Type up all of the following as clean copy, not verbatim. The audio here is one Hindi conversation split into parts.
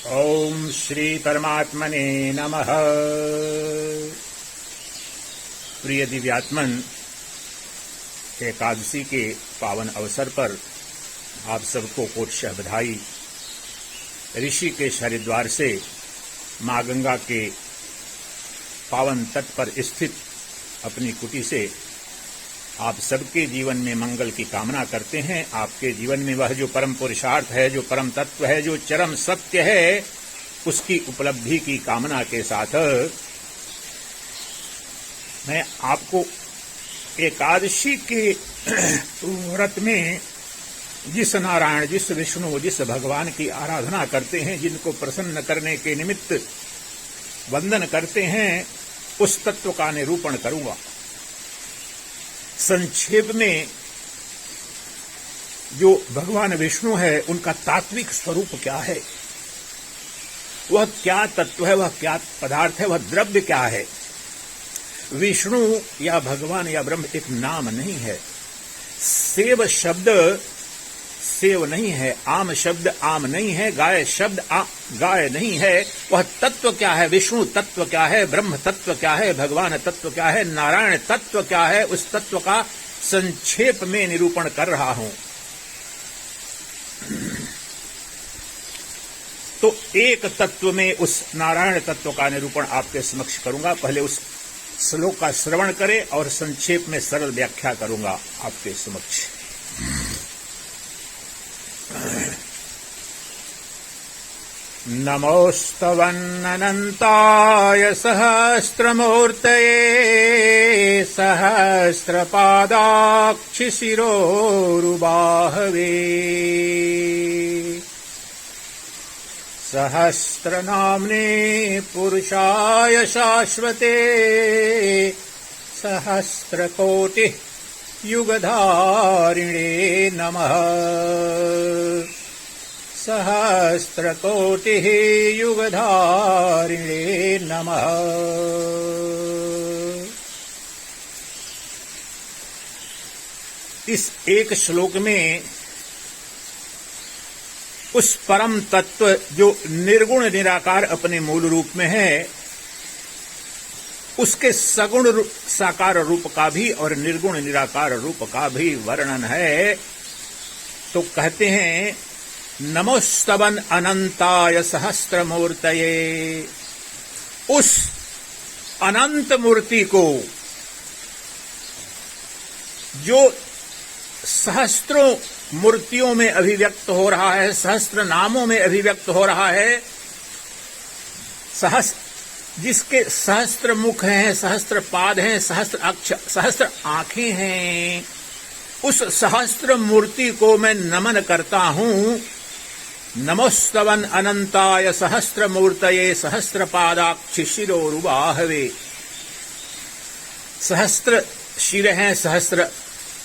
ओम श्री परमात्मने नमः। प्रिय दिव्यात्मन, एकादशी के पावन अवसर पर आप सबको कोटशः बधाई। ऋषिकेश हरिद्वार से माँ गंगा के पावन तट पर स्थित अपनी कुटी से आप सबके जीवन में मंगल की कामना करते हैं। आपके जीवन में वह जो परम पुरुषार्थ है, जो परम तत्व है, जो चरम सत्य है, उसकी उपलब्धि की कामना के साथ मैं आपको एकादशी के व्रत में जिस नारायण, जिस विष्णु, जिस भगवान की आराधना करते हैं, जिनको प्रसन्न करने के निमित्त वंदन करते हैं, उस तत्व का निरूपण करूंगा। संक्षेप में जो भगवान विष्णु है, उनका तात्विक स्वरूप क्या है, वह क्या तत्व है, वह क्या पदार्थ है, वह द्रव्य क्या है। विष्णु या भगवान या ब्रह्म एक नाम नहीं है। सेव शब्द सेव नहीं है, आम शब्द आम नहीं है, गाय शब्द गाय नहीं है। वह तत्व क्या है, विष्णु तत्व क्या है, ब्रह्म तत्व क्या है, भगवान तत्व क्या है, नारायण तत्व क्या है, उस तत्व का संक्षेप में निरूपण कर रहा हूं। तो एक तत्व में उस नारायण तत्व का निरूपण आपके समक्ष करूंगा। पहले उस श्लोक का श्रवण करें और संक्षेप में सरल व्याख्या करूंगा आपके समक्ष। नमोस्तवन्नन्ताय सहस्रमूर्तये सहस्रपादाक्षिशिरोरुबाहवे सहस्रनाम्ने पुरुषाय शाश्वते सहस्रकोटिः युगधारिणे नमः। सहस्रकोटिः युगधारिणे नमः। इस एक श्लोक में उस परम तत्व जो निर्गुण निराकार अपने मूल रूप में है, उसके सगुण साकार रूप का भी और निर्गुण निराकार रूप का भी वर्णन है। तो कहते हैं, नमोस्तवन अनंताय सहस्त्रमूर्तये। उस अनंत मूर्ति को जो सहस्त्रों मूर्तियों में अभिव्यक्त हो रहा है, सहस्त्र नामों में अभिव्यक्त हो रहा है, जिसके सहस्त्र मुख हैं, सहस्त्र पाद हैं, सहस्त्र आंखें हैं, उस सहस्त्र मूर्ति को मैं नमन करता हूं। नमोस्तवन अनंताय सहस्त्र मूर्तये सहस्रपादाक्षि शिरोरुबाहवे। सहस्त्र शिर हैं, सहस्त्र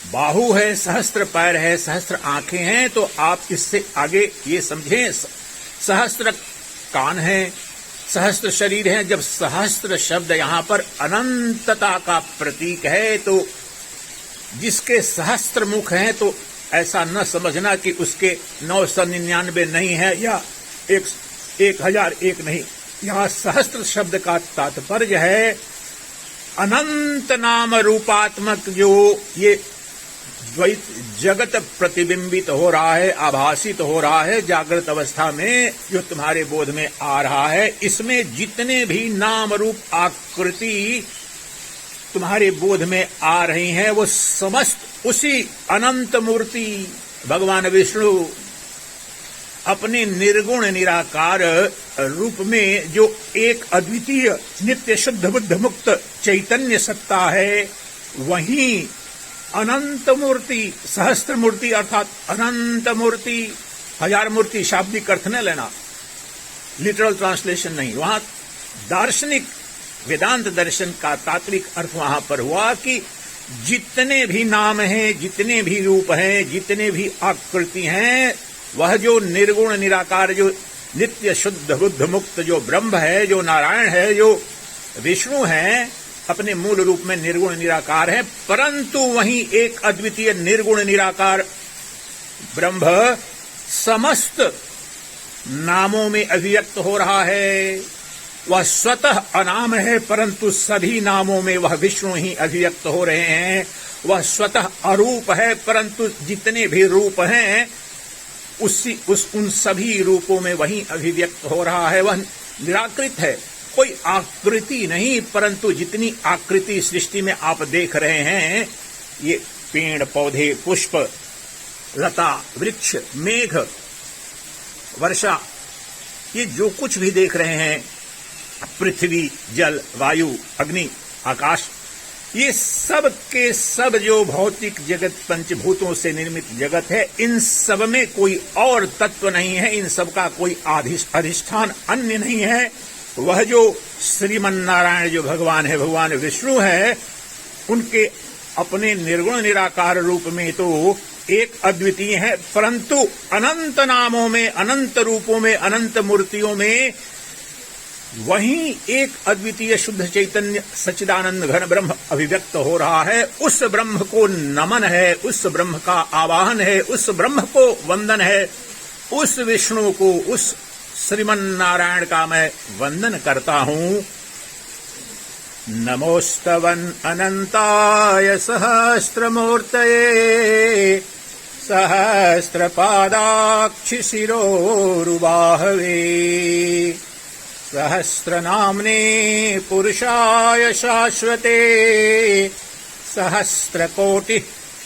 बाहु है, सहस्त्र पैर है, सहस्त्र आंखें हैं। तो आप इससे आगे ये समझें, सहस्त्र कान है, सहस्त्र शरीर है। जब सहस्त्र शब्द यहां पर अनंतता का प्रतीक है, तो जिसके सहस्त्र मुख हैं, तो ऐसा न समझना कि उसके 999 नहीं है या 1001 नहीं। यहां सहस्त्र शब्द का तात्पर्य है अनंत नाम रूपात्मक जो ये द्वैत जगत प्रतिबिंबित हो रहा है, आभासित हो रहा है जागृत अवस्था में, जो तुम्हारे बोध में आ रहा है। इसमें जितने भी नाम रूप आकृति तुम्हारे बोध में आ रही हैं, वो समस्त उसी अनंत मूर्ति भगवान विष्णु अपने निर्गुण निराकार रूप में जो एक अद्वितीय नित्य शुद्ध बुद्ध मुक्त चैतन्य सत्ता है, वही अनंत मूर्ति, सहस्त्र मूर्ति अर्थात अनंत मूर्ति। हजार मूर्ति शाब्दिक अर्थ न लेना, लिटरल ट्रांसलेशन नहीं। वहां दार्शनिक वेदांत दर्शन का तात्विक अर्थ वहां पर हुआ कि जितने भी नाम हैं, जितने भी रूप हैं, जितने भी आकृति हैं, वह जो निर्गुण निराकार, जो नित्य शुद्ध बुद्ध मुक्त जो ब्रह्म है, जो नारायण है, जो विष्णु है, अपने मूल रूप में निर्गुण निराकार है। परंतु वहीं एक अद्वितीय निर्गुण निराकार ब्रह्म समस्त नामों में अभिव्यक्त हो रहा है। वह स्वतः अनाम है, परंतु सभी नामों में वह विष्णु ही अभिव्यक्त हो रहे हैं। वह स्वतः अरूप है, परंतु जितने भी रूप हैं उन सभी रूपों में वही अभिव्यक्त हो रहा है। वह निराकृत है, कोई आकृति नहीं, परंतु जितनी आकृति सृष्टि में आप देख रहे हैं, ये पेड़ पौधे, पुष्प, लता, वृक्ष, मेघ, वर्षा, ये जो कुछ भी देख रहे हैं, पृथ्वी, जल, वायु, अग्नि, आकाश, ये सब के सब जो भौतिक जगत पंचभूतों से निर्मित जगत है, इन सब में कोई और तत्व नहीं है, इन सब का कोई अधिष्ठान अन्य नहीं है। वह जो श्रीमन नारायण जो भगवान है, भगवान विष्णु है, उनके अपने निर्गुण निराकार रूप में तो एक अद्वितीय है, परंतु अनंत नामों में, अनंत रूपों में, अनंत मूर्तियों में वहीं एक अद्वितीय शुद्ध चैतन्य सच्चिदानंद घन ब्रह्म अभिव्यक्त हो रहा है। उस ब्रह्म को नमन है, उस ब्रह्म का आवाहन है, उस ब्रह्म को वंदन है, उस विष्णु को, उस श्रीमन नारायण का मैं वंदन करता हूं। नमोस्तवन अनंताय सहस्त्रमूर्तये सहस्रपादाक्षि शिरोरुबाहवे सहस्रनाम्ने पुरुषाय शाश्वते सहस्रकोटि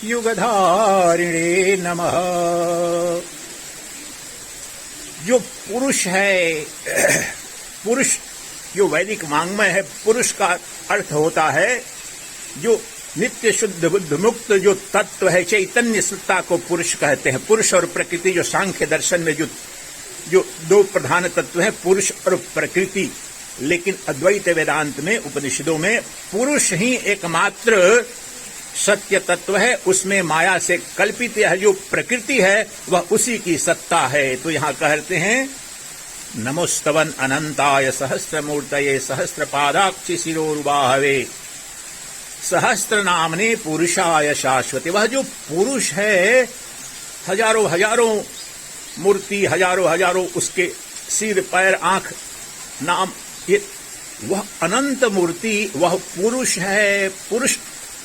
युगधारिणे नमः। जो पुरुष है, पुरुष जो वैदिक वाङ्मय है, पुरुष का अर्थ होता है जो नित्य शुद्ध बुद्ध मुक्त जो तत्व है, चैतन्य सत्ता को पुरुष कहते हैं। पुरुष और प्रकृति जो सांख्य दर्शन में जो दो प्रधान तत्व हैं, पुरुष और प्रकृति, लेकिन अद्वैत वेदांत में, उपनिषदों में पुरुष ही एकमात्र सत्य तत्व है। उसमें माया से कल्पित है जो प्रकृति है, वह उसी की सत्ता है। तो यहाँ कहते हैं नमोस्तवन अनंताय सहस्रमूर्तये सहस्रपादाक्षि शिरोरुबाहवे सहस्त्र नामने पुरुषाय शाश्वते। वह जो पुरुष है, हजारों हजारों मूर्ति, हजारों हजारों उसके सिर, पैर, आंख, नाम, ये वह अनंत मूर्ति, वह पुरुष है। पुरुष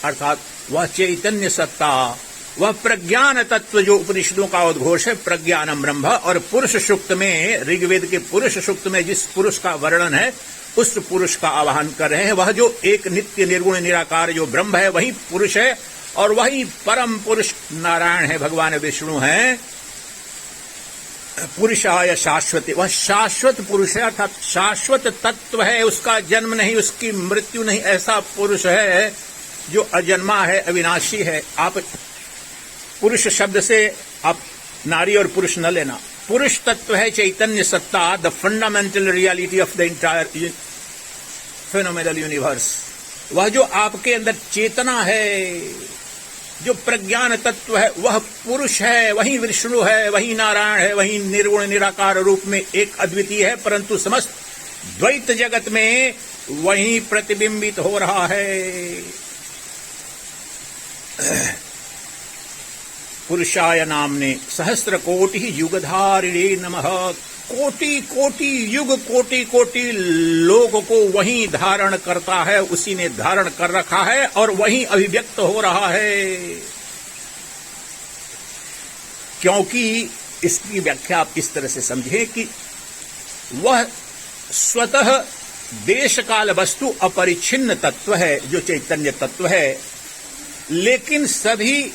अर्थात वह चैतन्य सत्ता, वह प्रज्ञान तत्व जो उपनिषदों का उद्घोष है, प्रज्ञानम ब्रह्म। और पुरुष सूक्त में, ऋग्वेद के पुरुष सूक्त में जिस पुरुष का वर्णन है, उस पुरुष का आवाहन कर रहे हैं। वह जो एक नित्य निर्गुण निराकार जो ब्रह्म है, वही पुरुष है, और वही परम पुरुष नारायण है, भगवान विष्णु है। पुरुषाय शाश्वते, वह शाश्वत पुरुष है, अर्थात शाश्वत तत्व है, उसका जन्म नहीं, उसकी मृत्यु नहीं, ऐसा पुरुष है जो अजन्मा है, अविनाशी है। आप पुरुष शब्द से आप नारी और पुरुष न लेना। पुरुष तत्व है चैतन्य सत्ता, the fundamental reality of the entire phenomenal universe. वह जो आपके अंदर चेतना है, जो प्रज्ञान तत्व है, वह पुरुष है, वही विष्णु है, वही नारायण है, वही निर्गुण निराकार रूप में एक अद्वितीय है, परंतु समस्त द्वैत जगत में वही प्रतिबिंबित हो रहा है। पुरुषाय नामने सहस्र कोटि युगधारिणे नमः। कोटि कोटि युग, कोटि कोटि लोग को वही धारण करता है, उसी ने धारण कर रखा है और वही अभिव्यक्त हो रहा है। क्योंकि इसकी व्याख्या आप इस तरह से समझें कि वह स्वतः देश काल वस्तु अपरिच्छिन्न तत्व है, जो चैतन्य तत्व है, लेकिन सभी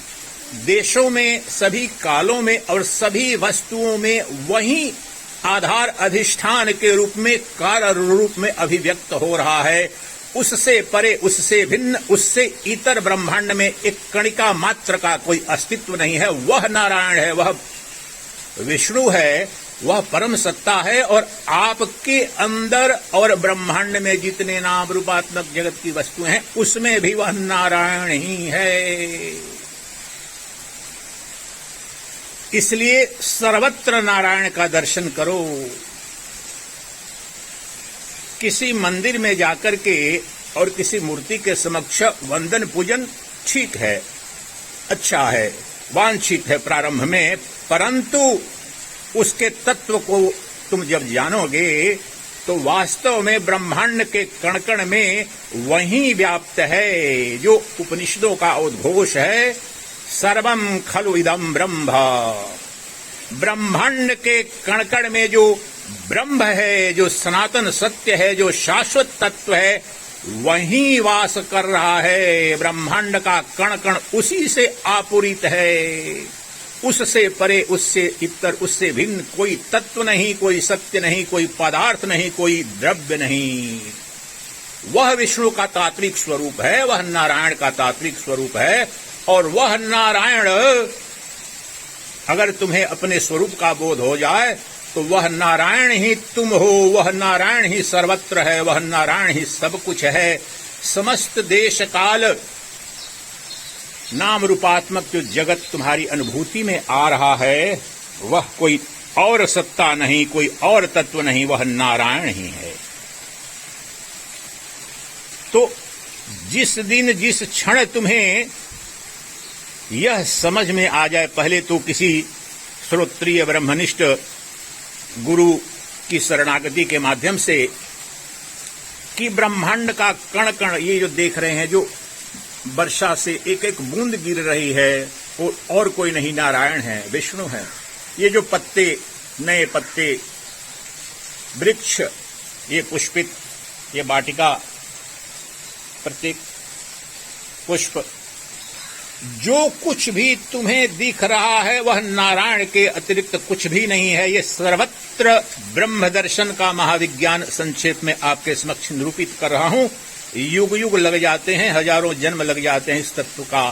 देशों में, सभी कालों में और सभी वस्तुओं में वही आधार अधिष्ठान के रूप में, कार्य रूप में अभिव्यक्त हो रहा है। उससे परे, उससे भिन्न, उससे इतर ब्रह्मांड में एक कणिका मात्र का कोई अस्तित्व नहीं है। वह नारायण है, वह विष्णु है, वह परम सत्ता है। और आपके अंदर और ब्रह्मांड में जितने नाम रूपात्मक जगत की वस्तुएं हैं, उसमें भी वह नारायण ही है। इसलिए सर्वत्र नारायण का दर्शन करो। किसी मंदिर में जाकर के और किसी मूर्ति के समक्ष वंदन पूजन ठीक है, अच्छा है, वांछित है प्रारंभ में, परंतु उसके तत्व को तुम जब जानोगे तो वास्तव में ब्रह्मांड के कण कण में वही व्याप्त है जो उपनिषदों का उद्घोष है, सर्वम खलु इदम ब्रह्म। ब्रह्मांड के कण कण में जो ब्रह्म है, जो सनातन सत्य है, जो शाश्वत तत्व है, वही वास कर रहा है। ब्रह्मांड का कण कण उसी से आपूरित है, उससे परे, उससे इतर, उससे भिन्न कोई तत्व नहीं, कोई सत्य नहीं, कोई पदार्थ नहीं, कोई द्रव्य नहीं। वह विष्णु का तात्विक स्वरूप है, वह नारायण का तात्विक स्वरूप है। और वह नारायण अगर तुम्हें अपने स्वरूप का बोध हो जाए तो वह नारायण ही तुम हो, वह नारायण ही सर्वत्र है, वह नारायण ही सब कुछ है। समस्त देश काल नाम रूपात्मक जो जगत तुम्हारी अनुभूति में आ रहा है, वह कोई और सत्ता नहीं, कोई और तत्व नहीं, वह नारायण ही है। तो जिस दिन, जिस क्षण तुम्हें यह समझ में आ जाए, पहले तो किसी श्रोत्रिय ब्रह्मनिष्ठ गुरु की शरणागति के माध्यम से, कि ब्रह्मांड का कण कण ये जो देख रहे हैं, जो वर्षा से एक एक बूंद गिर रही है, और कोई नहीं, नारायण है, विष्णु है। ये जो पत्ते, नए पत्ते, वृक्ष, ये पुष्पित, ये वाटिका, प्रत्येक पुष्प, जो कुछ भी तुम्हें दिख रहा है वह नारायण के अतिरिक्त कुछ भी नहीं है। ये सर्वत्र ब्रह्म दर्शन का महाविज्ञान संक्षेप में आपके समक्ष निरूपित कर रहा हूं। युग युग लग जाते हैं, हजारों जन्म लग जाते हैं इस तत्व का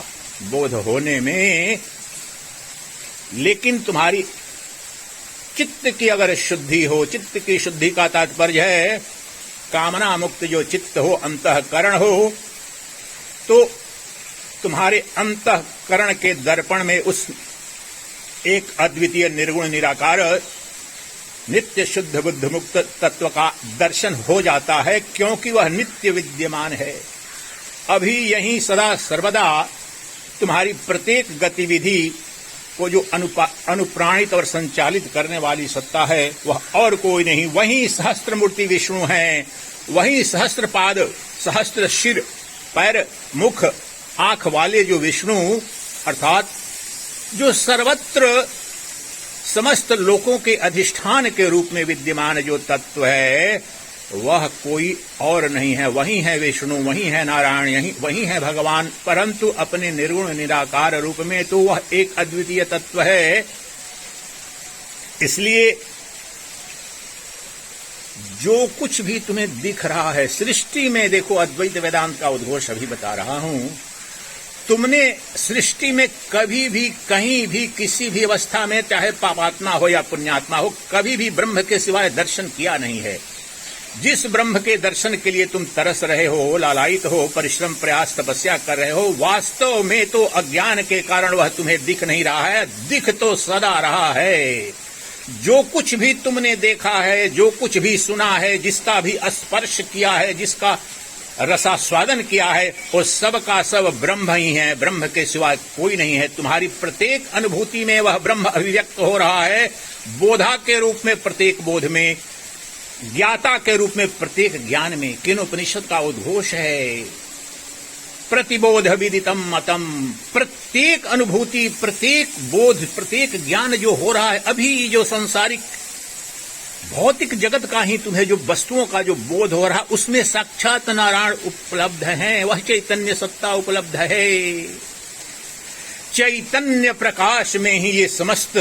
बोध होने में, लेकिन तुम्हारी चित्त की अगर शुद्धि हो, चित्त की शुद्धि का तात्पर्य है कामना मुक्त जो चित्त हो, अंतःकरण हो, तो तुम्हारे अंतःकरण के दर्पण में उस एक अद्वितीय निर्गुण निराकार नित्य शुद्ध बुद्ध मुक्त तत्व का दर्शन हो जाता है, क्योंकि वह नित्य विद्यमान है। अभी यही सदा सर्वदा तुम्हारी प्रत्येक गतिविधि को जो अनुप्राणित और संचालित करने वाली सत्ता है, वह और कोई नहीं, वही सहस्त्र मूर्ति विष्णु है, वही सहस्त्र पाद, सहस्त्र सिर, पैर, मुख, आंख वाले जो विष्णु, अर्थात जो सर्वत्र समस्त लोकों के अधिष्ठान के रूप में विद्यमान जो तत्व है, वह कोई और नहीं है। वही है विष्णु, वही है नारायण, वही है भगवान, परंतु अपने निर्गुण निराकार रूप में तो वह एक अद्वितीय तत्व है। इसलिए जो कुछ भी तुम्हें दिख रहा है सृष्टि में, देखो अद्वैत वेदांत का उद्घोष अभी बता रहा हूं, तुमने सृष्टि में कभी भी, कहीं भी, किसी भी अवस्था में, चाहे पापात्मा हो या पुण्यात्मा हो, कभी भी ब्रह्म के सिवाय दर्शन किया नहीं है। जिस ब्रह्म के दर्शन के लिए तुम तरस रहे हो, लालायित हो, परिश्रम प्रयास तपस्या कर रहे हो, वास्तव में तो अज्ञान के कारण वह तुम्हें दिख नहीं रहा है, दिख तो सदा रहा है। जो कुछ भी तुमने देखा है, जो कुछ भी सुना है, जिसका भी स्पर्श किया है, जिसका रसास्वादन किया है, वो सब का सब ब्रह्म ही है, ब्रह्म के सिवाय कोई नहीं है। तुम्हारी प्रत्येक अनुभूति में वह ब्रह्म अभिव्यक्त हो रहा है, बोधा के रूप में प्रत्येक बोध में, ज्ञाता के रूप में प्रत्येक ज्ञान में। केनोपनिषद का उद्घोष है, प्रतिबोध विदितम मतम, प्रत्येक अनुभूति, प्रत्येक बोध, प्रत्येक ज्ञान जो हो रहा है, अभी जो सांसारिक भौतिक जगत का ही तुम्हें जो वस्तुओं का जो बोध हो रहा है, उसमें साक्षात नारायण उपलब्ध हैं, वह चैतन्य सत्ता उपलब्ध है। चैतन्य प्रकाश में ही ये समस्त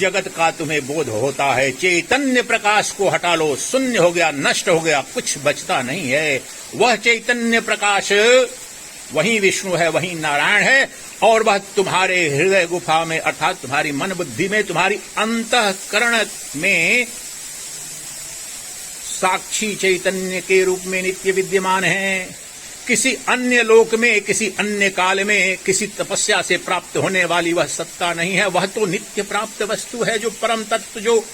जगत का तुम्हें बोध होता है। चैतन्य प्रकाश को हटा लो, शून्य हो गया, नष्ट हो गया, कुछ बचता नहीं है। वह चैतन्य प्रकाश वही विष्णु है, वही नारायण है, और वह तुम्हारे हृदय गुफा में, अर्थात तुम्हारी मन बुद्धि में, तुम्हारी अंतःकरण में साक्षी चैतन्य के रूप में नित्य विद्यमान है। किसी अन्य लोक में, किसी अन्य काल में, किसी तपस्या से प्राप्त होने वाली वह सत्ता नहीं है। वह तो नित्य प्राप्त वस्तु है, जो परम तत्व, जो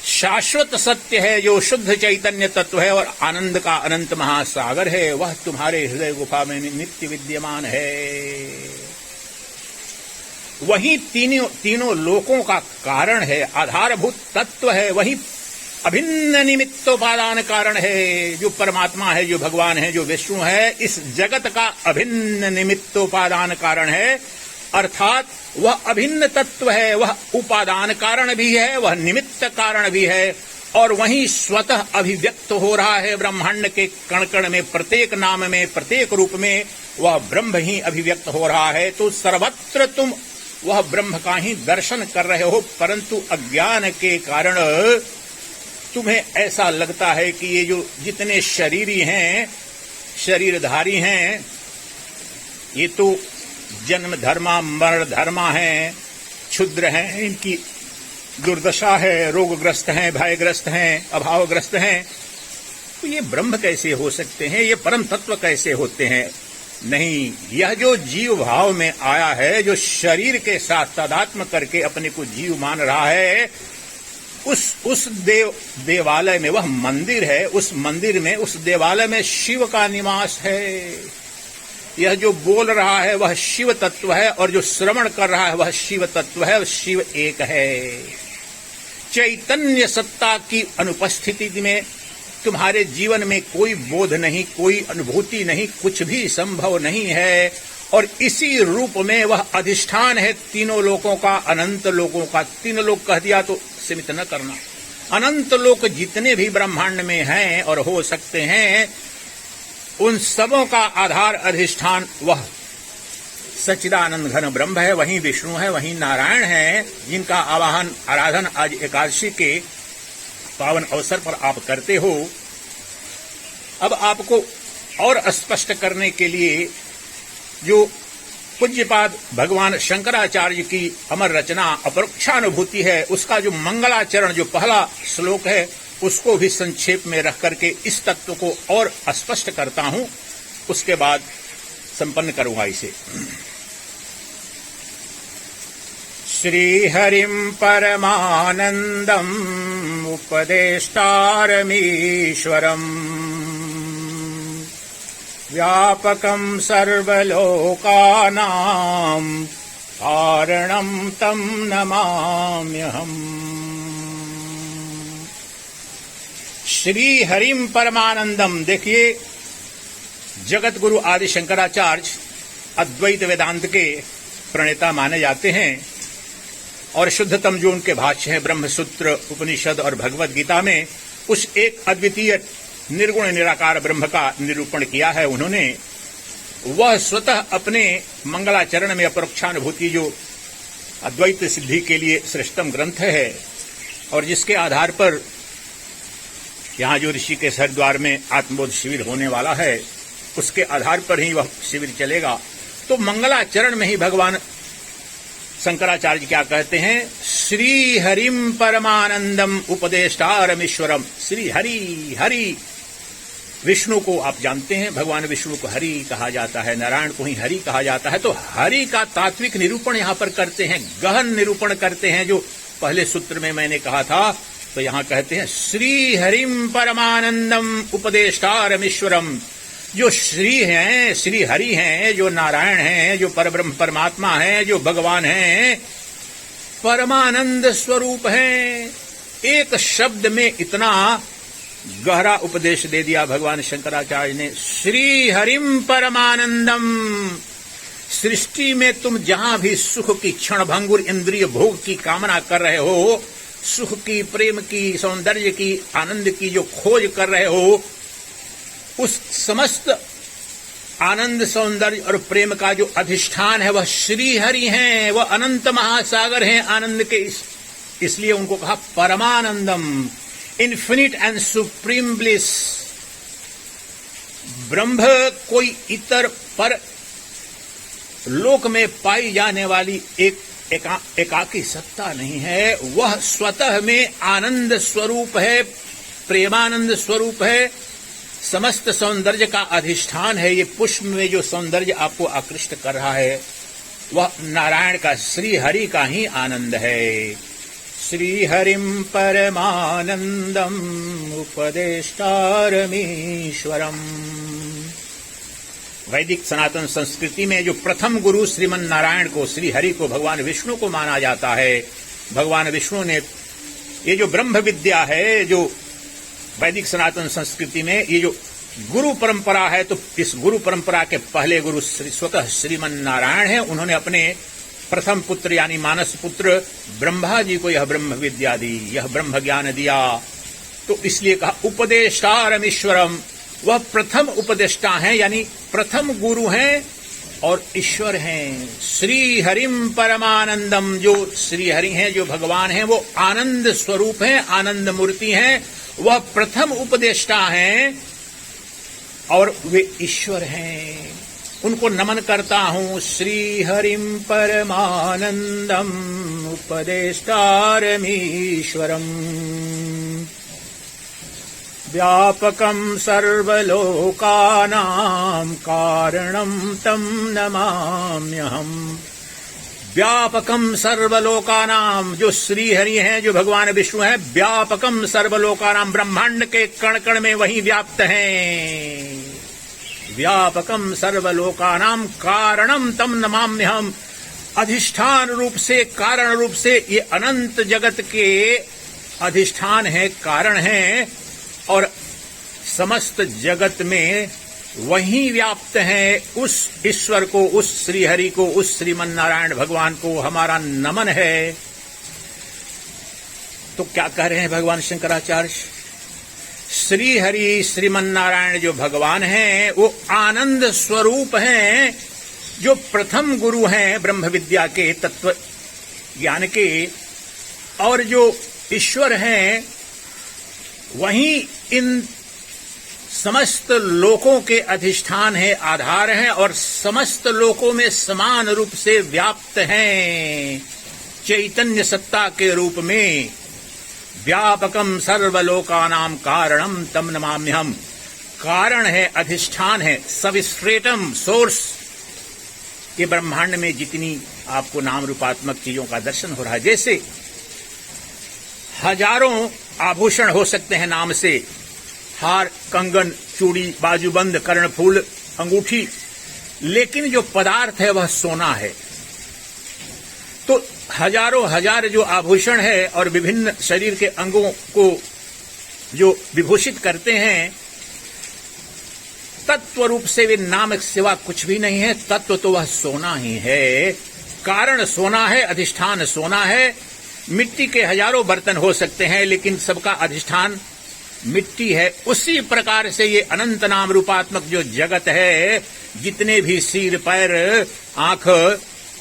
शाश्वत सत्य है, जो शुद्ध चैतन्य तत्व है और आनंद का अनंत महासागर है, वह तुम्हारे हृदय गुफा में नित्य विद्यमान है। वही तीनों लोकों का कारण है, आधारभूत तत्व है, वही अभिन्न निमित्तोपादान कारण है। जो परमात्मा है, जो भगवान है, जो विष्णु है, इस जगत का अभिन्न निमित्तोपादान कारण है, अर्थात वह अभिन्न तत्व है, वह उपादान कारण भी है, वह निमित्त कारण भी है, और वहीं स्वतः अभिव्यक्त हो रहा है ब्रह्मांड के कण कण में, प्रत्येक नाम में, प्रत्येक रूप में वह ब्रह्म ही अभिव्यक्त हो रहा है। तो सर्वत्र तुम वह ब्रह्म का ही दर्शन कर रहे हो, परंतु अज्ञान के कारण तुम्हें ऐसा लगता है कि ये जो जितने शरीरी हैं, शरीरधारी हैं, ये तो जन्म धर्मा मरण धर्मा हैं, क्षुद्र हैं, इनकी दुर्दशा है, रोगग्रस्त हैं, भयग्रस्त हैं, अभावग्रस्त हैं, तो ये ब्रह्म कैसे हो सकते हैं, ये परम तत्व कैसे होते हैं? नहीं, यह जो जीव भाव में आया है, जो शरीर के साथ तादात्म्य करके अपने को जीव मान रहा है, उस देवालय में, वह मंदिर है, उस मंदिर में, उस देवालय में शिव का निवास है। यह जो बोल रहा है वह शिव तत्व है, और जो श्रवण कर रहा है वह शिव तत्व है, शिव एक है। चैतन्य सत्ता की अनुपस्थिति में तुम्हारे जीवन में कोई बोध नहीं, कोई अनुभूति नहीं, कुछ भी संभव नहीं है, और इसी रूप में वह अधिष्ठान है तीनों लोकों का, अनंत लोकों का। तीन लोक कह दिया तो सीमित न करना, अनंत लोक जितने भी ब्रह्मांड में हैं और हो सकते हैं, उन सबों का आधार अधिष्ठान वह सच्चिदानंद घन ब्रह्म है, वही विष्णु है, वही नारायण है, जिनका आवाहन आराधन आज एकादशी के पावन अवसर पर आप करते हो। अब आपको और स्पष्ट करने के लिए जो पूज्यपाद भगवान शंकराचार्य की अमर रचना अपरोक्षानुभूति है, उसका जो मंगलाचरण, जो पहला श्लोक है, उसको भी संक्षेप में रख करके इस तत्व को और स्पष्ट करता हूं, उसके बाद संपन्न करूंगा इसे। श्रीहरिं परमानंदम् उपदेष्टारमीश्वरम् व्यापकं सर्वलोकानां कारणं तं नमाम्यहम्। श्री हरिम परमानंदम। देखिए, जगत गुरु आदि शंकराचार्य अद्वैत वेदांत के प्रणेता माने जाते हैं, और शुद्धतम जो उनके भाष्य हैं ब्रह्मसूत्र, उपनिषद और भगवद गीता में, उस एक अद्वितीय निर्गुण निराकार ब्रह्म का निरूपण किया है उन्होंने। वह स्वतः अपने मंगलाचरण में अपरोक्षानुभूति जो अद्वैत सिद्धि के लिए श्रेष्ठतम ग्रंथ है, और जिसके आधार पर यहाँ जो ऋषि के हरिद्वार में आत्मबोध शिविर होने वाला है, उसके आधार पर ही वह शिविर चलेगा। तो मंगलाचरण में ही भगवान शंकराचार्य क्या कहते हैं? श्री हरिम परमानंदम उपदेष्टारमीश्वरम। श्री हरि, हरि विष्णु को आप जानते हैं, भगवान विष्णु को हरि कहा जाता है, नारायण को ही हरि कहा जाता है। तो हरि का तात्विक निरूपण यहाँ पर करते हैं, गहन निरूपण करते हैं, जो पहले सूत्र में मैंने कहा था। तो यहाँ कहते हैं श्री हरिम परमानंदम उपदेष्टारमीश्वरम। जो श्री हैं, श्री हरि हैं, जो नारायण हैं, जो परब्रह्म परमात्मा हैं, जो भगवान हैं, परमानंद स्वरूप हैं। एक शब्द में इतना गहरा उपदेश दे दिया भगवान शंकराचार्य ने। श्री हरिम परमानंदम। सृष्टि में तुम जहां भी सुख की, क्षणभंगुर इंद्रिय भोग की कामना कर रहे हो, सुख की, प्रेम की, सौंदर्य की, आनंद की जो खोज कर रहे हो, उस समस्त आनंद, सौंदर्य और प्रेम का जो अधिष्ठान है वह श्री हरि हैं। वह अनंत महासागर हैं आनंद के, इसलिए उनको कहा परमानंदम, इन्फिनिट एंड सुप्रीम ब्लिस। ब्रह्म कोई इतर पर लोक में पाई जाने वाली एकाकी सत्ता नहीं है, वह स्वतः में आनंद स्वरूप है, प्रेमानंद स्वरूप है, समस्त सौंदर्य का अधिष्ठान है। ये पुष्प में जो सौंदर्य आपको आकृष्ट कर रहा है, वह नारायण का, श्री हरि का ही आनंद है। श्री हरिम परमानंदम उपदेष्टारमीश्वरम वैदिक सनातन संस्कृति में जो प्रथम गुरु श्रीमन नारायण को, श्री हरि को, भगवान विष्णु को माना जाता है। भगवान विष्णु ने ये जो ब्रह्म विद्या है, जो वैदिक सनातन संस्कृति में ये जो गुरु परंपरा है, तो इस गुरु परंपरा के पहले गुरु स्वतः श्रीमन नारायण है। उन्होंने अपने प्रथम पुत्र यानी मानस पुत्र ब्रह्मा जी को यह ब्रह्म विद्या दी, यह ब्रह्म ज्ञान दिया। तो इसलिए कहा उपदेष्टारम ईश्वरम, वह प्रथम उपदेष्टा हैं यानी प्रथम गुरु हैं और ईश्वर हैं। श्री हरिम परमानंदम, जो श्री हरि हैं, जो भगवान हैं, वो आनंद स्वरूप हैं, आनंद मूर्ति हैं। वह प्रथम उपदेष्टा हैं और वे ईश्वर हैं। उनको नमन करता हूं। श्री हरिम परमानंदम उपदेष्टारमीश्वरम व्यापकं सर्वलोकानां कारणं तं नमाम्यहम्। व्यापकं सर्वलोकानां, जो श्री हरि हैं, जो भगवान विष्णु हैं, व्यापकं सर्वलोकानां, ब्रह्मांड के कण कण में वही व्याप्त हैं। व्यापकं सर्वलोकानां कारणं तं नमाम्यहम्, अधिष्ठान रूप से, कारण रूप से ये अनंत जगत के अधिष्ठान है, कारण है और समस्त जगत में वही व्याप्त है। उस ईश्वर को, उस श्री हरि को, उस श्रीमन नारायण भगवान को हमारा नमन है। तो क्या कह रहे हैं भगवान शंकराचार्य? श्री हरि श्रीमन नारायण जो भगवान हैं वो आनंद स्वरूप हैं, जो प्रथम गुरु हैं ब्रह्म विद्या के, तत्व ज्ञान के, और जो ईश्वर हैं वहीं इन समस्त लोकों के अधिष्ठान है, आधार हैं और समस्त लोकों में समान रूप से व्याप्त हैं। चैतन्य सत्ता के रूप में व्यापकम सर्वलोकानां कारणम तम नमाम्यहम्, कारण है, अधिष्ठान है, सबस्ट्रेटम, सोर्स। ये ब्रह्मांड में जितनी आपको नाम रूपात्मक चीजों का दर्शन हो रहा है, जैसे हजारों आभूषण हो सकते हैं नाम से, हार, कंगन, चूड़ी, बाजूबंद, कर्णफूल, अंगूठी, लेकिन जो पदार्थ है वह सोना है। तो हजारों हजार जो आभूषण है और विभिन्न शरीर के अंगों को जो विभूषित करते हैं, तत्व रूप से वे नाम के सिवा कुछ भी नहीं है। तत्व तो वह सोना ही है, कारण सोना है, अधिष्ठान सोना है। मिट्टी के हजारों बर्तन हो सकते हैं लेकिन सबका अधिष्ठान मिट्टी है। उसी प्रकार से ये अनंत नाम रूपात्मक जो जगत है, जितने भी सिर, पैर, आंख,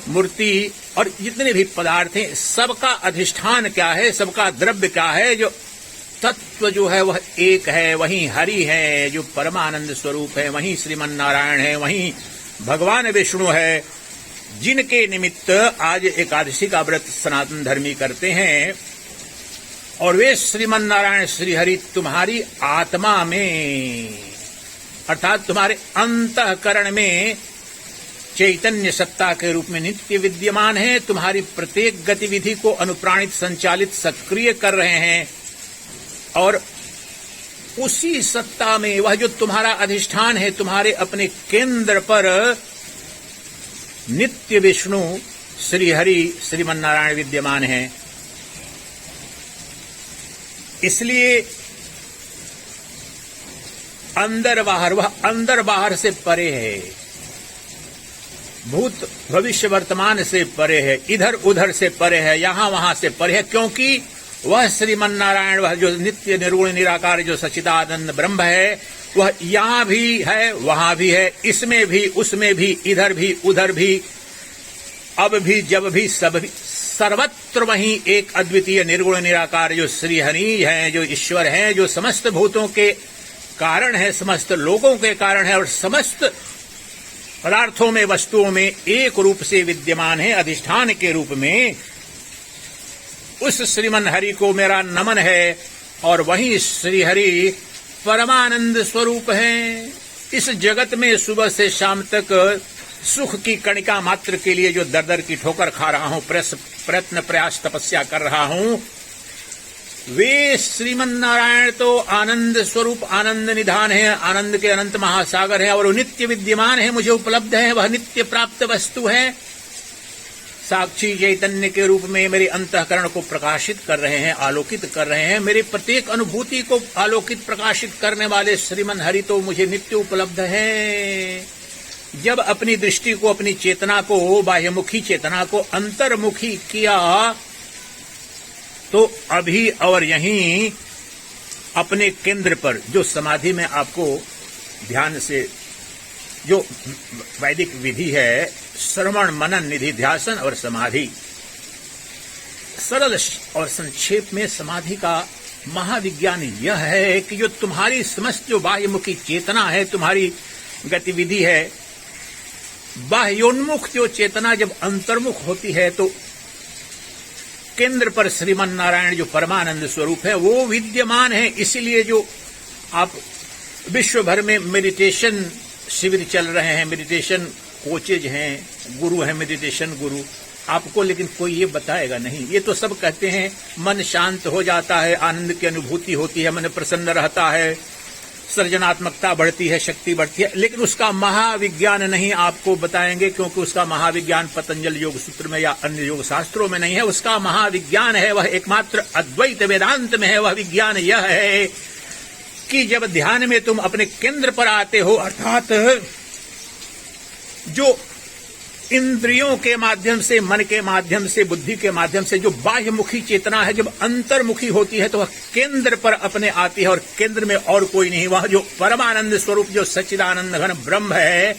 मूर्ति और जितने भी पदार्थ हैं, सबका अधिष्ठान क्या है, सबका द्रव्य क्या है? जो तत्व जो है वह एक है, वही हरि है, जो परमानंद स्वरूप है, वही श्रीमन नारायण है, वही भगवान विष्णु है, जिनके निमित्त आज एकादशी का व्रत सनातन धर्मी करते हैं। और वे श्रीमन नारायण श्री हरि तुम्हारी आत्मा में, अर्थात तुम्हारे अंतःकरण में चैतन्य सत्ता के रूप में नित्य विद्यमान है। तुम्हारी प्रत्येक गतिविधि को अनुप्राणित, संचालित, सक्रिय कर रहे हैं। और उसी सत्ता में वह जो तुम्हारा अधिष्ठान है, तुम्हारे अपने केंद्र पर नित्य विष्णु श्री हरि श्रीमन नारायण विद्यमान है। इसलिए अंदर बाहर, वह अंदर बाहर से परे है, भूत भविष्य वर्तमान से परे है, इधर उधर से परे है, यहां वहां से परे है, क्योंकि वह श्रीमन नारायण, वह जो नित्य निर्गुण निराकार जो सच्चिदानंद ब्रह्म है, वह यहां भी है, वहां भी है, इसमें भी, उसमें भी, इधर भी, उधर भी, अब भी, जब भी, सब भी, सर्वत्र वहीं एक अद्वितीय निर्गुण निराकार जो श्री हरि है, जो ईश्वर है, जो समस्त भूतों के कारण है, समस्त लोगों के कारण है और समस्त पदार्थों में, वस्तुओं में एक रूप से विद्यमान है, अधिष्ठान के रूप में। उस श्रीमन हरि को मेरा नमन है और वही श्री हरि परमानंद स्वरूप है। इस जगत में सुबह से शाम तक सुख की कणिका मात्र के लिए जो दर दर की ठोकर खा रहा हूं, प्रयत्न, प्रयास, तपस्या कर रहा हूं, वे श्रीमन नारायण तो आनंद स्वरूप आनंद निधान है, आनंद के अनंत महासागर है और वो नित्य विद्यमान है, मुझे उपलब्ध है, वह नित्य प्राप्त वस्तु है। साक्षी चैतन्य के रूप में मेरे अंतःकरण को प्रकाशित कर रहे हैं, आलोकित कर रहे हैं। मेरे प्रत्येक अनुभूति को आलोकित प्रकाशित करने वाले श्रीमन हरि तो मुझे नित्य उपलब्ध है। जब अपनी दृष्टि को, अपनी चेतना को, बाह्यमुखी चेतना को अंतर्मुखी किया तो अभी और यहीं अपने केंद्र पर, जो समाधि में आपको ध्यान से, जो वैदिक विधि है, श्रवण मनन निधि ध्यासन और समाधि, सरल और संक्षेप में समाधि का महाविज्ञान यह है कि जो तुम्हारी समस्त जो बाह्यमुखी चेतना है, तुम्हारी गतिविधि है, बाह्योन्मुख जो चेतना जब अंतर्मुख होती है तो केंद्र पर श्रीमन नारायण जो परमानंद स्वरूप है वो विद्यमान है। इसीलिए जो आप विश्व भर में मेडिटेशन शिविर चल रहे हैं, मेडिटेशन कोचेज हैं, गुरु हैं, मेडिटेशन गुरु, आपको लेकिन कोई ये बताएगा नहीं। ये तो सब कहते हैं मन शांत हो जाता है, आनंद की अनुभूति होती है, मन प्रसन्न रहता है, सृजनात्मकता बढ़ती है, शक्ति बढ़ती है, लेकिन उसका महाविज्ञान नहीं आपको बताएंगे, क्योंकि उसका महाविज्ञान पतंजल योग सूत्र में या अन्य योग शास्त्रों में नहीं है। उसका महाविज्ञान है, वह एकमात्र अद्वैत वेदांत में है। वह विज्ञान यह है कि जब ध्यान में तुम अपने केंद्र पर आते हो, अर्थात जो इंद्रियों के माध्यम से, मन के माध्यम से, बुद्धि के माध्यम से जो बाह्यमुखी चेतना है जब अंतर्मुखी होती है तो वह केंद्र पर अपने आती है और केंद्र में और कोई नहीं। वह जो परमानंद स्वरूप, जो सच्चिदानंद घन ब्रह्म है,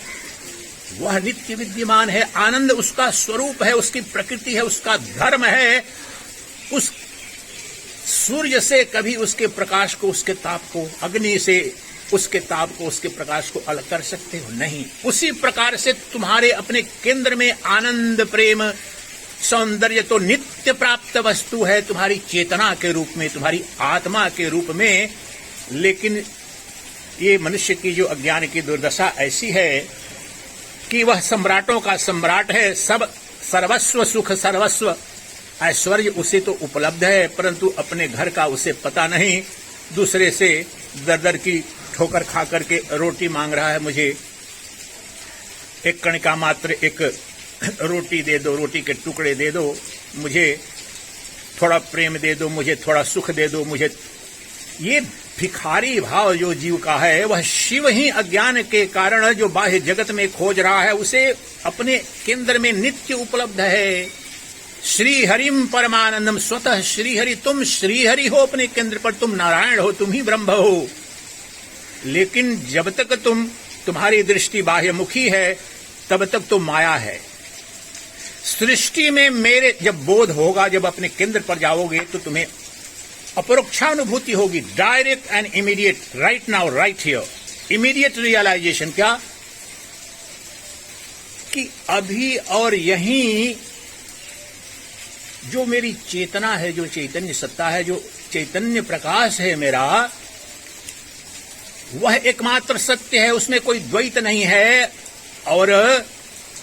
वह नित्य विद्यमान है। आनंद उसका स्वरूप है, उसकी प्रकृति है, उसका धर्म है। उस सूर्य से कभी उसके प्रकाश को, उसके ताप को, अग्नि से उसके ताप को, उसके प्रकाश को अलग कर सकते हो? नहीं। उसी प्रकार से तुम्हारे अपने केंद्र में आनंद, प्रेम, सौंदर्य तो नित्य प्राप्त वस्तु है तुम्हारी चेतना के रूप में, तुम्हारी आत्मा के रूप में। लेकिन ये मनुष्य की जो अज्ञान की दुर्दशा ऐसी है कि वह सम्राटों का सम्राट है, सब सर्वस्व सुख, सर्वस्व ऐश्वर्य उसे तो उपलब्ध है, परंतु अपने घर का उसे पता नहीं। दूसरे से दर दर की ठोकर खा करके रोटी मांग रहा है, मुझे एक कणिका मात्र एक रोटी दे दो, रोटी के टुकड़े दे दो, मुझे थोड़ा प्रेम दे दो, मुझे थोड़ा सुख दे दो, मुझे। ये भिखारी भाव जो जीव का है, वह शिव ही अज्ञान के कारण जो बाह्य जगत में खोज रहा है, उसे अपने केंद्र में नित्य उपलब्ध है। श्री हरिम परमानंदम, स्वतः श्रीहरि, तुम श्रीहरि हो अपने केंद्र पर, तुम नारायण हो, तुम ही ब्रह्म हो। लेकिन जब तक तुम्हारी दृष्टि बाह्यमुखी है तब तक तो माया है। सृष्टि में मेरे जब बोध होगा, जब अपने केंद्र पर जाओगे तो तुम्हें अपरोक्षानुभूति होगी, direct and immediate, right now, right here, immediate realization. क्या कि अभी और यहीं जो मेरी चेतना है, जो चैतन्य सत्ता है, जो चैतन्य प्रकाश है मेरा, वह एकमात्र सत्य है, उसमें कोई द्वैत नहीं है और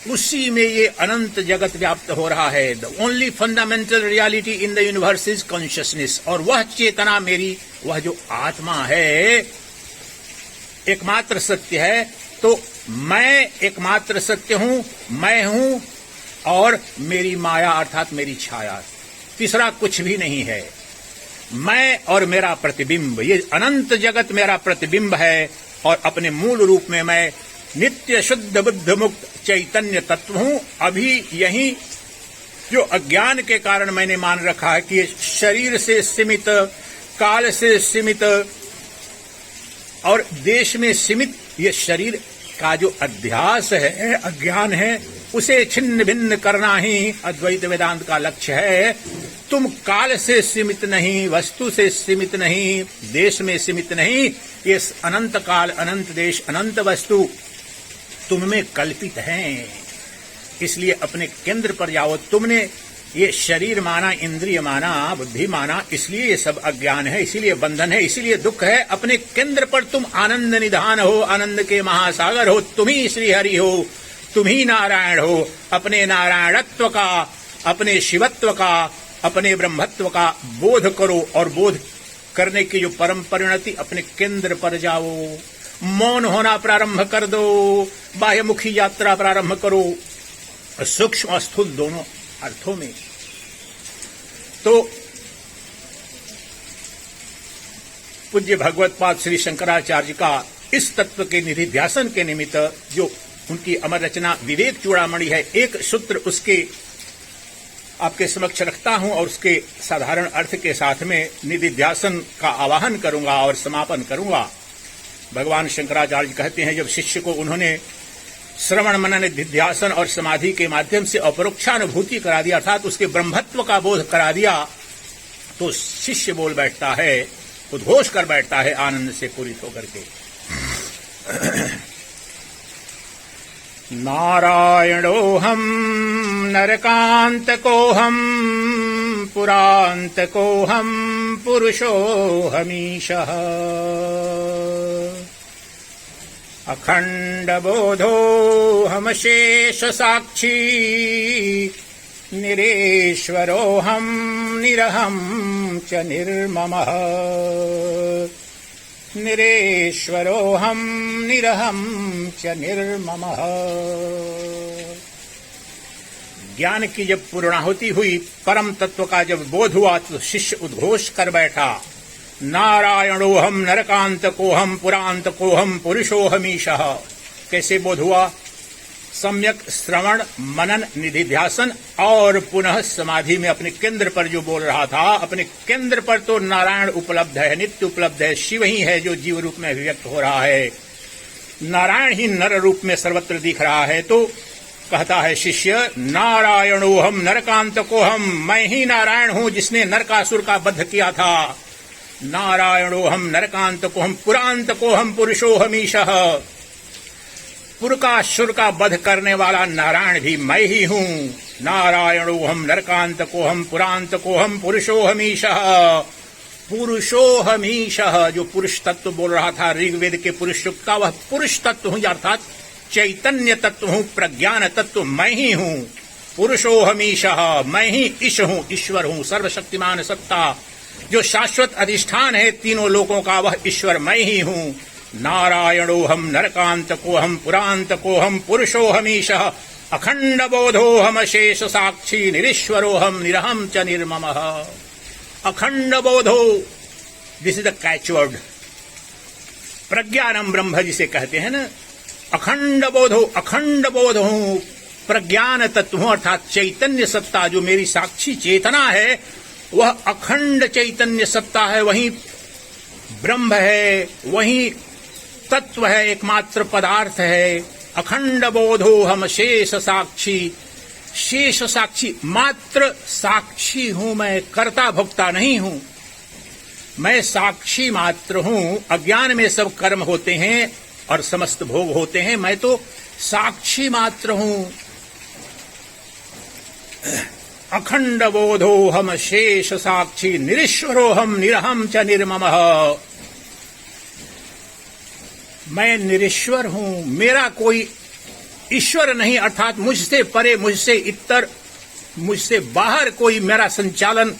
उसी में ये अनंत जगत व्याप्त हो रहा है। The only fundamental reality in the universe is consciousness. और वह चेतना मेरी, वह जो आत्मा है, एकमात्र सत्य है। तो मैं एकमात्र सत्य हूं, मैं हूं और मेरी माया अर्थात मेरी छाया, तीसरा कुछ भी नहीं है। मैं और मेरा प्रतिबिंब, ये अनंत जगत मेरा प्रतिबिंब है और अपने मूल रूप में मैं नित्य शुद्ध बुद्ध मुक्त चैतन्य तत्व हूं। अभी यही जो अज्ञान के कारण मैंने मान रखा है कि ये शरीर से सीमित, काल से सीमित और देश में सीमित ये शरीर का जो अध्यास है, अज्ञान है, उसे छिन्न भिन्न करना ही अद्वैत वेदांत का लक्ष्य है। तुम काल से सीमित नहीं, वस्तु से सीमित नहीं, देश में सीमित नहीं, ये अनंत काल, अनंत देश, अनंत वस्तु तुम में कल्पित हैं। इसलिए अपने केंद्र पर जाओ। तुमने ये शरीर माना, इंद्रिय माना, बुद्धि माना, इसलिए ये सब अज्ञान है, इसीलिए बंधन है, इसीलिए दुख है। अपने केंद्र पर तुम आनंद निधान हो, आनंद के महासागर हो, तुम ही श्रीहरि हो, तुम ही नारायण हो। अपने नारायणत्व का, अपने शिवत्व का अपने ब्रह्मत्व का बोध करो और बोध करने की जो परम परिणति, अपने केंद्र पर जाओ, मौन होना प्रारंभ कर दो, बाह्यमुखी यात्रा प्रारंभ करो, सूक्ष्म और स्थूल दोनों अर्थों में। तो पूज्य भगवत्पाद श्री शंकराचार्य का इस तत्व के निधिध्यासन के निमित्त जो उनकी अमर रचना विवेक चूड़ामणि है, एक सूत्र उसके आपके समक्ष रखता हूं और उसके साधारण अर्थ के साथ में निधिध्यासन का आवाहन करूंगा और समापन करूंगा। भगवान शंकराचार्य कहते हैं, जब शिष्य को उन्होंने श्रवण मनन निधिध्यासन और समाधि के माध्यम से अपरोक्षानुभूति करा दिया, अर्थात उसके ब्रह्मत्व का बोध करा दिया, तो शिष्य बोल बैठता है, उद्घोष कर बैठता है आनंद से पूरित होकर के, नारायणोऽहं नरकान्तकोऽहं पुरान्तकोऽहं पुरुषोऽहमीशः अखण्डबोधोऽहमशेषसाक्षी निरेश्वरोऽहं निरहं च निर्ममः निरेश्वरोऽहं निरहं च निर्ममः। ज्ञान की जब पूर्णाहुति हुई, परम तत्व का जब बोध हुआ, तो शिष्य उद्घोष कर बैठा, नारायणोऽहं नरकान्तकोऽहं पुरान्तकोऽहं पुरुषोऽहमीशः। कैसे बोध हुआ? सम्यक श्रवण मनन निधिध्यासन और पुनः समाधि में अपने केंद्र पर जो बोल रहा था, अपने केंद्र पर तो नारायण उपलब्ध है, नित्य उपलब्ध है, शिव ही है जो जीव रूप में अभिव्यक्त हो रहा है, नारायण ही नर रूप में सर्वत्र दिख रहा है। तो कहता है शिष्य, नारायणोऽहं नरकान्तकोऽहं, मैं ही नारायण हूं जिसने नरकासुर का वध किया था, नारायणोऽहं नरकान्तकोऽहं पुरान्तकोऽहं पुरुषोऽहमीशः, पुर का शुर का वध करने वाला नारायण भी मैं ही हूं, नारायणोऽहं नरकान्तकोऽहं पुरान्तकोऽहं पुरुषोऽहमीशः। पुरुषोऽहमीशः, जो पुरुष तत्व बोल रहा था ऋग्वेद के पुरुष सूक्त का, वह पुरुष तत्व हूं, अर्थात चैतन्य तत्व हूं, प्रज्ञान तत्व मैं ही हूं। पुरुषोऽहमीशः, मैं ही ईश हूं, ईश्वर हूं, सर्वशक्तिमान सत्ता जो शाश्वत अधिष्ठान है तीनों लोकों का, वह ईश्वर मैं ही हूं। नारायणोऽहं नरकान्तकोऽहं पुरान्तकोऽहं पुरुषोऽहमीशः अखण्डबोधोऽहम् शेष साक्षी निरीश्वरोऽहं निरहं च निर्ममः। अखंड बोधो, दिस इज द कैचवर्ड। प्रज्ञानम ब्रह्म जिसे कहते हैं ना, अखंड बोधो, अखंड बोध हूं, प्रज्ञान तत्व हूं, अर्थात चैतन्य सत्ता जो मेरी साक्षी चेतना है, वह अखंड चैतन्य सत्ता है, वही ब्रह्म है, वही तत्व है, एकमात्र पदार्थ है। अखंड बोधो हम शेष साक्षी, शेष साक्षी, मात्र साक्षी हूं मैं, कर्ता भोक्ता नहीं हूं, मैं साक्षी मात्र हूं। अज्ञान में सब कर्म होते हैं और समस्त भोग होते हैं, मैं तो साक्षी मात्र हूं। अखंड बोधो हम शेष साक्षी निरीश्वरो हम निरहम च निर्ममः। मैं निरीश्वर हूं, मेरा कोई ईश्वर नहीं, अर्थात मुझसे परे, मुझसे इतर, मुझसे बाहर कोई मेरा संचालन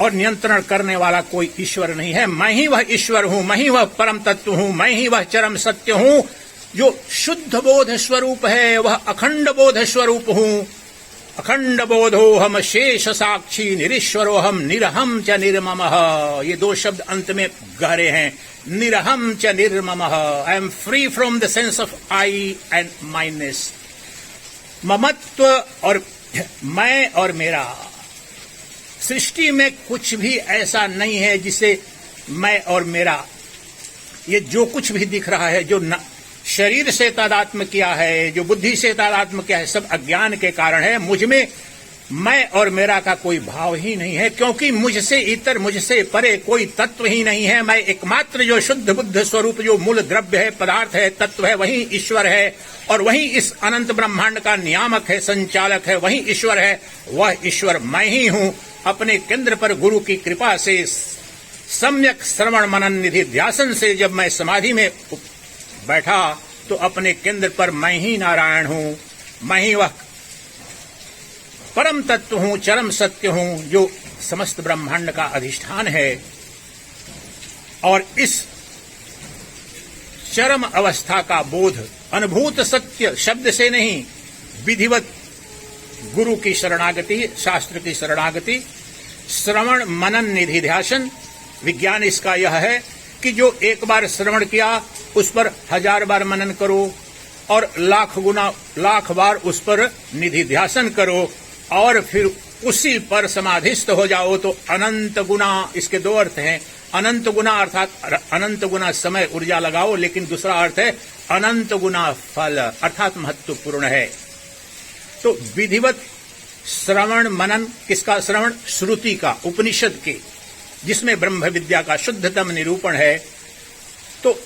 और नियंत्रण करने वाला कोई ईश्वर नहीं है। मैं ही वह ईश्वर हूं, मैं ही वह परम तत्व हूं, मैं ही वह चरम सत्य हूं जो शुद्ध बोध स्वरूप है, वह अखंड बोध स्वरूप हूं। अखंड बोधो हम शेष साक्षी निरीश्वरो हम निरहम च निर्ममः। ये दो शब्द अंत में गहरे हैं, निरहम च निर्ममः। I am free from the sense of I and mineness. ममत्व और मैं और मेरा, सृष्टि में कुछ भी ऐसा नहीं है जिसे मैं और मेरा, ये जो कुछ भी दिख रहा है, जो शरीर से तादात्म्य किया है, जो बुद्धि से तादात्म्य किया है, सब अज्ञान के कारण है। मुझ में मैं और मेरा का कोई भाव ही नहीं है, क्योंकि मुझसे इतर, मुझसे परे कोई तत्व ही नहीं है। मैं एकमात्र जो शुद्ध बुद्ध स्वरूप, जो मूल द्रव्य है, पदार्थ है, तत्व है, वही ईश्वर है, और वही इस अनंत ब्रह्मांड का नियामक है, संचालक है, वही ईश्वर है। वह ईश्वर मैं ही हूं। अपने केंद्र पर गुरु की कृपा से, सम्यक श्रवण मनन निधि ध्यासन से जब मैं समाधि में बैठा, तो अपने केंद्र पर मैं ही नारायण हूं, मैं ही वह परम तत्व हूं, चरम सत्य हूं, जो समस्त ब्रह्मांड का अधिष्ठान है। और इस चरम अवस्था का बोध अनुभूत सत्य शब्द से नहीं, विधिवत गुरु की शरणागति, शास्त्र की शरणागति, श्रवण मनन निधिध्यासन। विज्ञान इसका यह है कि जो एक बार श्रवण किया उस पर 1000 बार मनन करो और लाख बार उस पर निधिध्यासन करो और फिर उसी पर समाधिस्थ हो जाओ तो अनंत गुना, इसके दो अर्थ हैं, अनंत गुना अर्थात अनंत गुना समय ऊर्जा लगाओ, लेकिन दूसरा अर्थ है अनंत गुना फल अर्थात महत्वपूर्ण है। तो विधिवत श्रवण मनन, किसका श्रवण? श्रुति का, उपनिषद के, जिसमें ब्रह्म विद्या का शुद्धतम निरूपण है। तो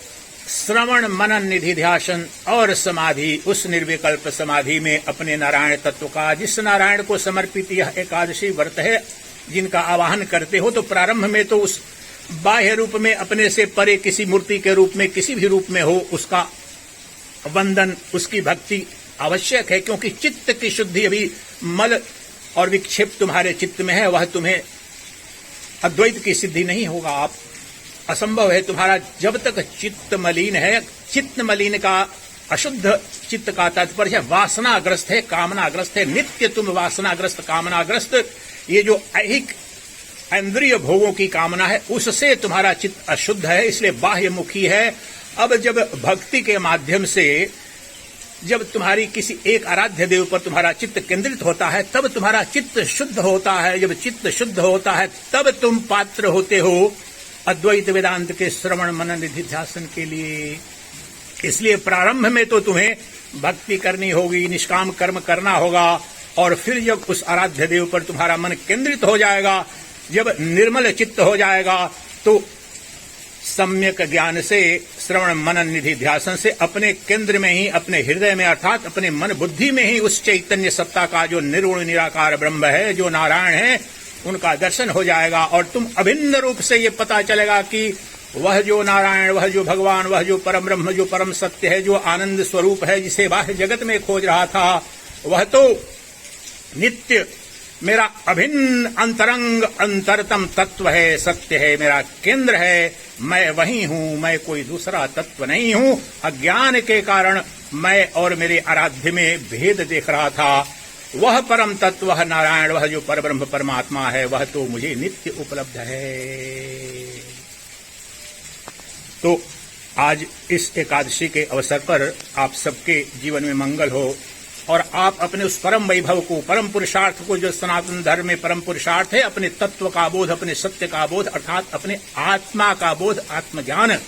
श्रवण मनन निधिध्यासन और समाधि, उस निर्विकल्प समाधि में अपने नारायण तत्व का, जिस नारायण को समर्पित यह एकादशी व्रत है, जिनका आवाहन करते हो, तो प्रारंभ में तो उस बाह्य रूप में अपने से परे किसी मूर्ति के रूप में, किसी भी रूप में हो, उसका वंदन, उसकी भक्ति आवश्यक है, क्योंकि चित्त की शुद्धि अभी मल और विक्षेप तुम्हारे चित्त में है, वह तुम्हें अद्वैत की सिद्धि नहीं होगा। आप असंभव है, तुम्हारा जब तक चित्त मलिन है, चित्त मलिन का, अशुद्ध चित्त का तात्पर्य वासनाग्रस्त है, कामनाग्रस्त है, नित्य तुम वासनाग्रस्त, कामनाग्रस्त, ये जो ऐहिक इंद्रिय भोगों की कामना है, उससे तुम्हारा चित्त अशुद्ध है, इसलिए बाह्यमुखी है। अब जब भक्ति के माध्यम से जब तुम्हारी किसी एक आराध्य देव पर तुम्हारा चित्त केंद्रित होता है, तब तुम्हारा चित्त शुद्ध होता है। जब चित्त शुद्ध होता है, तब तुम पात्र होते हो अद्वैत वेदांत के श्रवण मनन निधिध्यासन के लिए। इसलिए प्रारंभ में तो तुम्हें भक्ति करनी होगी, निष्काम कर्म करना होगा, और फिर जब उस आराध्य देव पर तुम्हारा मन केंद्रित हो जाएगा, जब निर्मल चित्त हो जाएगा, तो सम्यक ज्ञान से, श्रवण मनन निधिध्यासन से अपने केंद्र में ही, अपने हृदय में अर्थात अपने मन बुद्धि में ही उस चैतन्य सत्ता का, जो निर्गुण निराकार ब्रह्म है, जो नारायण है, उनका दर्शन हो जाएगा। और तुम अभिन्न रूप से ये पता चलेगा कि वह जो नारायण, वह जो भगवान, वह जो परम ब्रह्म, जो परम सत्य है, जो आनंद स्वरूप है, जिसे बाह्य जगत में खोज रहा था, वह तो नित्य मेरा अभिन्न अंतरंग अंतरतम तत्व है, सत्य है, मेरा केंद्र है, मैं वही हूं, मैं कोई दूसरा तत्व नहीं हूं। अज्ञान के कारण मैं और मेरे आराध्य में भेद देख रहा था। वह परम तत्व, वह नारायण, वह जो परब्रह्म परमात्मा है, वह तो मुझे नित्य उपलब्ध है। तो आज इस एकादशी के अवसर पर आप सबके जीवन में मंगल हो और आप अपने उस परम वैभव को, परम पुरुषार्थ को, जो सनातन धर्म में परम पुरुषार्थ है, अपने तत्व का बोध, अपने सत्य का बोध, अर्थात अपने आत्मा का बोध, आत्मज्ञान,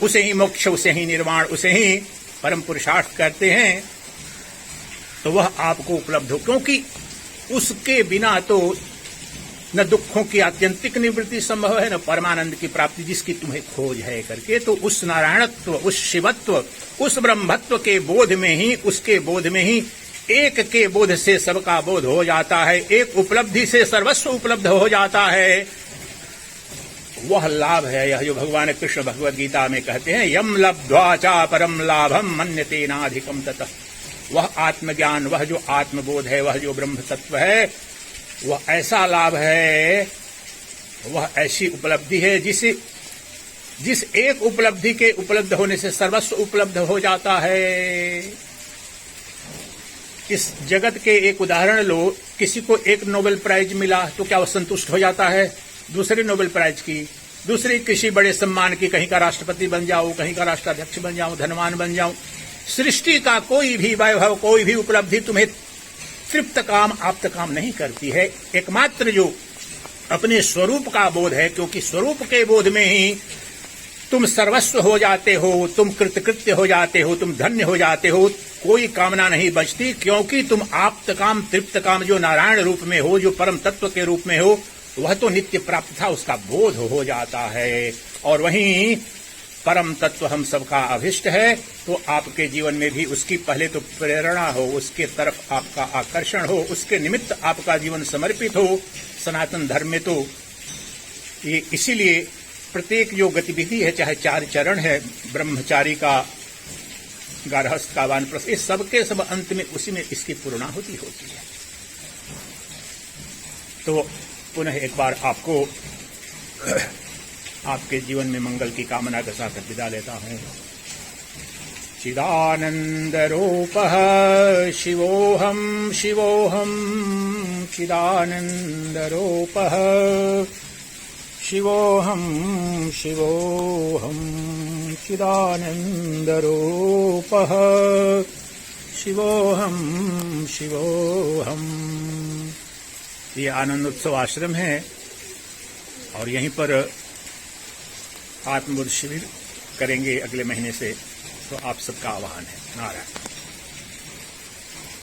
उसे ही मोक्ष, उसे ही निर्वाण, उसे ही परम पुरुषार्थ करते हैं, तो वह आपको उपलब्ध हो। क्योंकि उसके बिना तो न दुखों की आत्यंतिक निवृत्ति संभव है, न परमानंद की प्राप्ति, जिसकी तुम्हें खोज है करके। तो उस नारायणत्व, उस शिवत्व, उस ब्रह्मत्व के बोध में ही, उसके बोध में ही, एक के बोध से सबका बोध हो जाता है, एक उपलब्धि से सर्वस्व उपलब्ध हो जाता है। वह लाभ है, यह जो भगवान कृष्ण भगवद गीता में कहते हैं, यम लब्ध्वा चा परम लाभम मन्यते नाधिकम ततः। वह आत्मज्ञान, वह जो आत्मबोध है, वह जो ब्रह्म तत्व है, वह ऐसा लाभ है, वह ऐसी उपलब्धि है जिस एक उपलब्धि के उपलब्ध होने से सर्वस्व उपलब्ध हो जाता है। इस जगत के एक उदाहरण लो, किसी को एक नोबेल प्राइज मिला तो क्या वह संतुष्ट हो जाता है? दूसरे नोबेल प्राइज की, दूसरी किसी बड़े सम्मान की, कहीं का राष्ट्रपति बन जाऊं, कहीं का राष्ट्राध्यक्ष बन जाऊं, धनवान बन जाऊं। सृष्टि का कोई भी वैभव, कोई भी उपलब्धि तुम्हें तृप्त काम, आप्त काम नहीं करती है। एकमात्र जो अपने स्वरूप का बोध है, क्योंकि स्वरूप के बोध में ही तुम सर्वस्व हो जाते हो, तुम कृतकृत्य हो जाते हो, तुम धन्य हो जाते हो, कोई कामना नहीं बचती, क्योंकि तुम आप्त काम, तृप्त काम जो नारायण रूप में हो, जो परम तत्व के रूप में हो, वह तो नित्य प्राप्त था, उसका बोध हो जाता है। और वहीं परम तत्व हम सबका अभिष्ट है, तो आपके जीवन में भी उसकी पहले तो प्रेरणा हो, उसके तरफ आपका आकर्षण हो, उसके निमित्त आपका जीवन समर्पित हो। सनातन धर्म में तो ये इसीलिए प्रत्येक जो गतिविधि है, चाहे 4 चरण है, ब्रह्मचारी का, गारहस्थ का, वानप्रस्थ, ये सबके सब अंत में उसी में इसकी पूर्णाहुति होती है। तो पुनः एक बार आपको आपके जीवन में मंगल की कामना के साथ विदा लेता हूँ। चिदानन्दरूपः शिवोऽहं शिवोऽहं चिदानन्दरूपः शिवोऽहं शिवोऽहं चिदानन्दरूपः शिवोऽहं शिवोऽहं। ये आनंद उत्सव आश्रम है और यहीं पर आत्मबोध शिविर करेंगे अगले महीने से, तो आप सबका आह्वान है। नारायण।